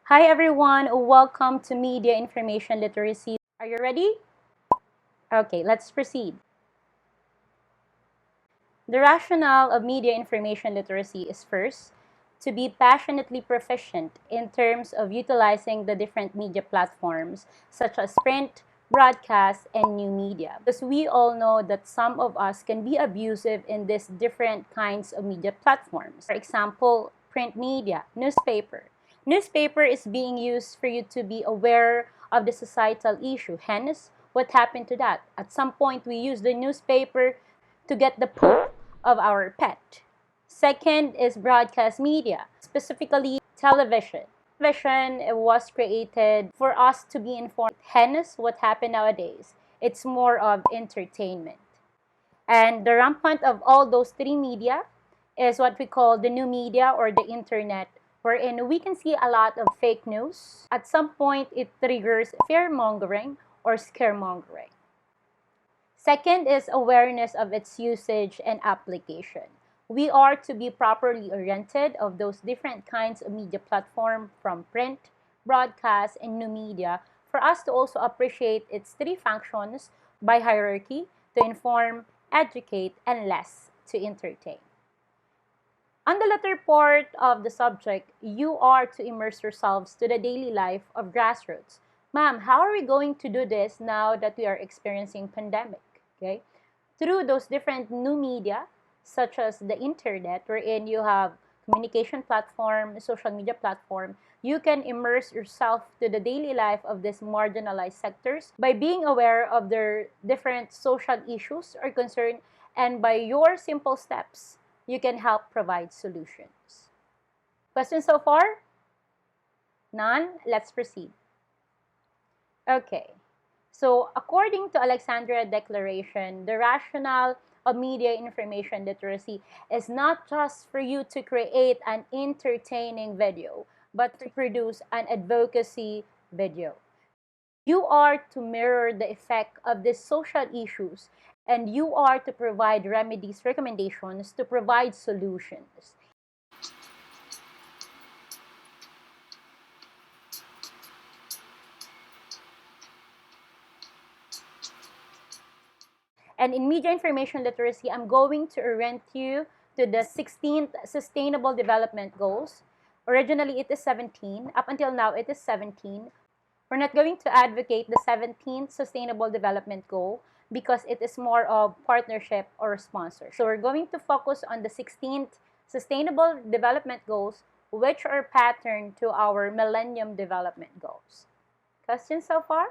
Hi everyone, welcome to Media Information Literacy. Are you ready? Okay, let's proceed. The rationale of media information literacy is first, to be passionately proficient in terms of utilizing the different media platforms such as print, broadcast, and new media. Because we all know that some of us can be abusive in these different kinds of media platforms. For example, print media, newspaper. Newspaper is being used for you to be aware of the societal issue. Hence, what happened to that? At some point, we use the newspaper to get the poop of our pet. Second is broadcast media, specifically television. Television was created for us to be informed. Hence, what happened nowadays? It's more of entertainment. And the rampant of all those three media is what we call the new media or the internet, wherein we can see a lot of fake news. At some point, it triggers fear-mongering or scaremongering. Second is awareness of its usage and application. We are to be properly oriented of those different kinds of media platform from print, broadcast, and new media for us to also appreciate its three functions by hierarchy to inform, educate, and less to entertain. On the latter part of the subject, you are to immerse yourselves to the daily life of grassroots. Ma'am, how are we going to do this now that we are experiencing pandemic? Okay, through those different new media, such as the internet, wherein you have communication platform, social media platform, you can immerse yourself to the daily life of these marginalized sectors by being aware of their different social issues or concern, and by your simple steps, you can help provide solutions. Questions so far? None? Let's proceed. Okay. So, according to Alexandria Declaration, the rationale of media information literacy is not just for you to create an entertaining video, but to produce an advocacy video. You are to mirror the effect of these social issues, and you are to provide remedies, recommendations to provide solutions. And in media information literacy, I'm going to orient you to the 16th Sustainable Development Goals. Originally, it is 17. Up until now, it is 17. We're not going to advocate the 17th Sustainable Development Goal because it is more of partnership or sponsor. So we're going to focus on the 16th Sustainable Development Goals, which are patterned to our Millennium Development Goals. Questions so far?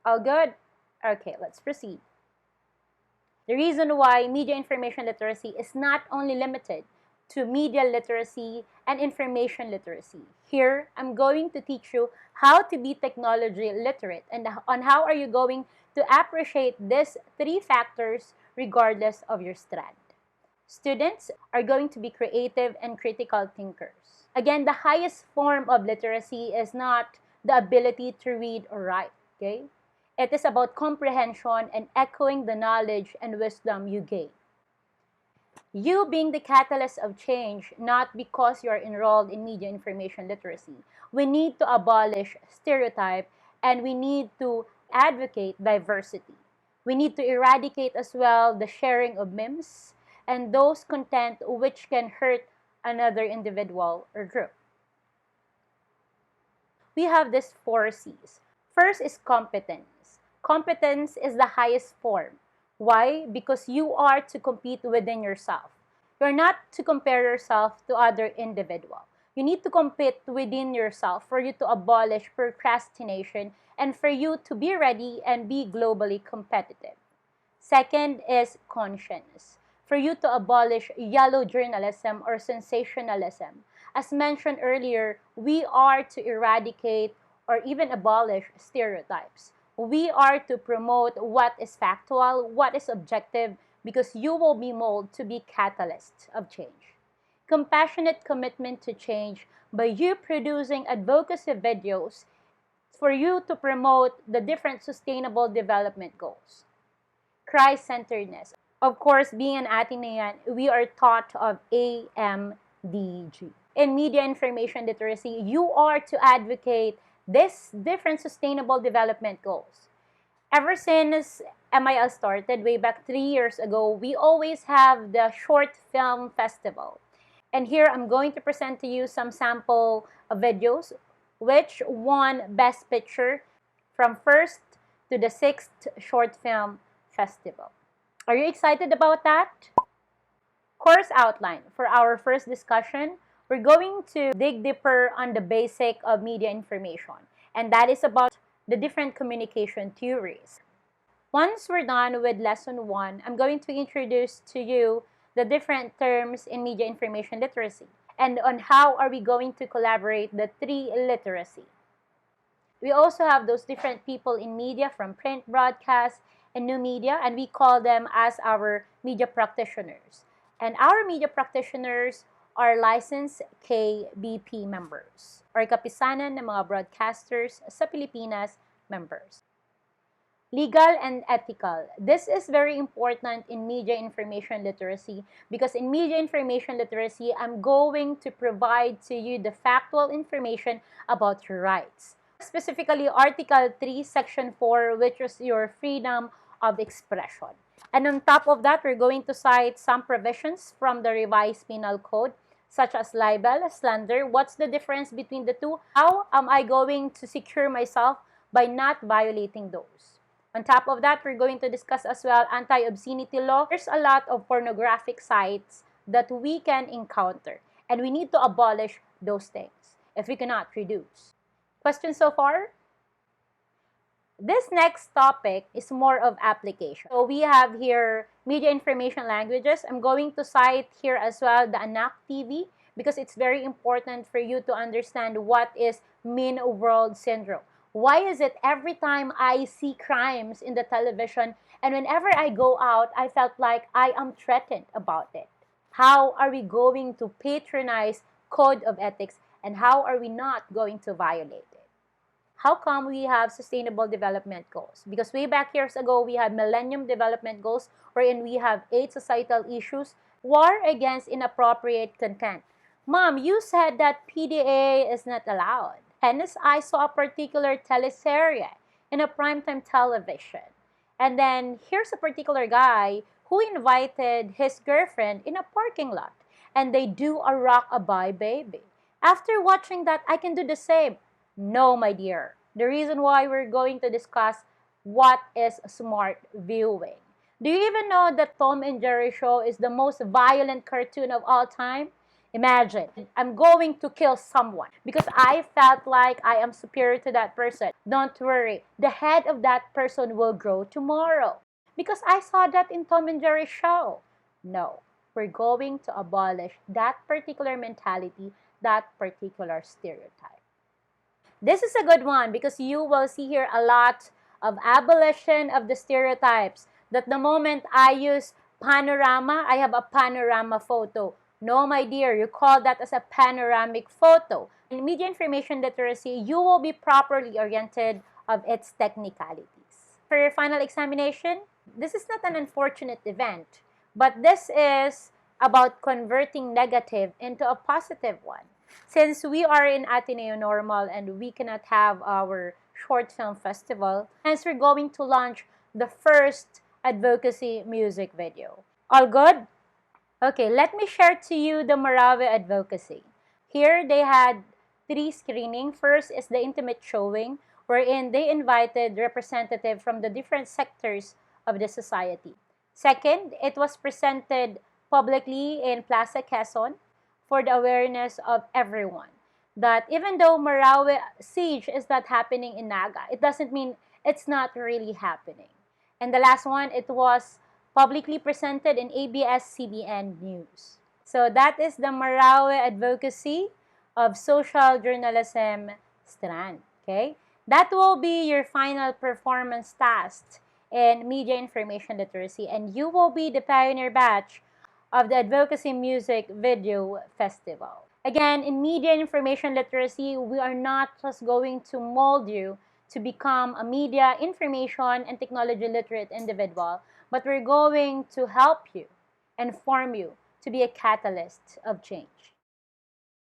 All good? Okay, let's proceed. The reason why media information literacy is not only limited to media literacy and information literacy. Here, I'm going to teach you how to be technology literate and on how are you going to appreciate these three factors regardless of your strand. Students are going to be creative and critical thinkers. Again, the highest form of literacy is not the ability to read or write, okay? It is about comprehension and echoing the knowledge and wisdom you gain. You being the catalyst of change, not because you are enrolled in media information literacy. We need to abolish stereotype and we need to advocate diversity. We need to eradicate as well the sharing of memes and those content which can hurt another individual or group. We have these 4 C's. First is competence. Competence is the highest form. Why? Because you are to compete within yourself. You're not to compare yourself to other individual. You need to compete within yourself for you to abolish procrastination and for you to be ready and be globally competitive. Second is conscience. For you to abolish yellow journalism or sensationalism. As mentioned earlier, we are to eradicate or even abolish stereotypes. We are to promote what is factual, what is objective, because you will be molded to be catalysts of change. Compassionate commitment to change by you producing advocacy videos for you to promote the different sustainable development goals. Christ-centeredness. Of course, being an Atenean, we are taught of AMDG. in media information literacy, you are to advocate these different sustainable development goals. Ever since MIL started way back 3 years ago, we always have the short film festival. And here I'm going to present to you some sample videos which won Best Picture from 1st to the 6th Short Film Festival. Are you excited about that? Course outline for our first discussion, we're going to dig deeper on the basic of media information, and that is about the different communication theories. Once we're done with lesson 1, I'm going to introduce to you the different terms in media information literacy and on how are we going to collaborate the 3 literacy. We also have those different people in media from print, broadcast, and new media, and we call them as our media practitioners. And our media practitioners are licensed KBP members or kapisanan ng mga broadcasters sa Pilipinas members. Legal and ethical. This is very important in media information literacy because in media information literacy, I'm going to provide to you the factual information about your rights. Specifically, Article 3, Section 4, which is your freedom of expression. And on top of that, we're going to cite some provisions from the revised penal code, such as libel, slander. What's the difference between the two? How am I going to secure myself by not violating those? On top of that, we're going to discuss as well anti-obscenity law. There's a lot of pornographic sites that we can encounter, and we need to abolish those things if we cannot reduce. Questions so far? This next topic is more of application. So we have here media information languages. I'm going to cite here as well the Anak TV because it's very important for you to understand what is mean world syndrome. Why is it every time I see crimes in the television and whenever I go out, I felt like I am threatened about it? How are we going to patronize code of ethics and how are we not going to violate it? How come we have sustainable development goals? Because way back years ago, we had Millennium Development Goals wherein we have 8 societal issues. War against inappropriate content. Mom, you said that PDA is not allowed. Hence, I saw a particular teleserye in a primetime television. And then, here's a particular guy who invited his girlfriend in a parking lot. And they do a rock-a-bye baby. After watching that, I can do the same. No, my dear. The reason why we're going to discuss what is smart viewing. Do you even know that Tom and Jerry show is the most violent cartoon of all time? Imagine, I'm going to kill someone because I felt like I am superior to that person. Don't worry, the head of that person will grow tomorrow because I saw that in Tom and Jerry show. No, we're going to abolish that particular mentality, that particular stereotype. This is a good one because you will see here a lot of abolition of the stereotypes that the moment I use panorama, I have a panorama photo. No, my dear, you call that as a panoramic photo. In media information literacy, you will be properly oriented of its technicalities. For your final examination, this is not an unfortunate event, but this is about converting negative into a positive one. Since we are in Ateneo Normal and we cannot have our short film festival, hence we're going to launch the first advocacy music video. All good? Okay, let me share to you the Marawi Advocacy. Here they had 3 screenings. First is the intimate showing, wherein they invited representatives from the different sectors of the society. Second, it was presented publicly in Plaza Quezon for the awareness of everyone that even though Marawi siege is not happening in Naga, it doesn't mean it's not really happening. And the last one, it was publicly presented in ABS-CBN News. So that is the Marawi Advocacy of Social Journalism strand. Okay? That will be your final performance task in media information literacy, and you will be the pioneer batch of the Advocacy Music Video Festival. Again, in media information literacy, we are not just going to mold you to become a media information and technology literate individual, but we're going to help you and form you to be a catalyst of change.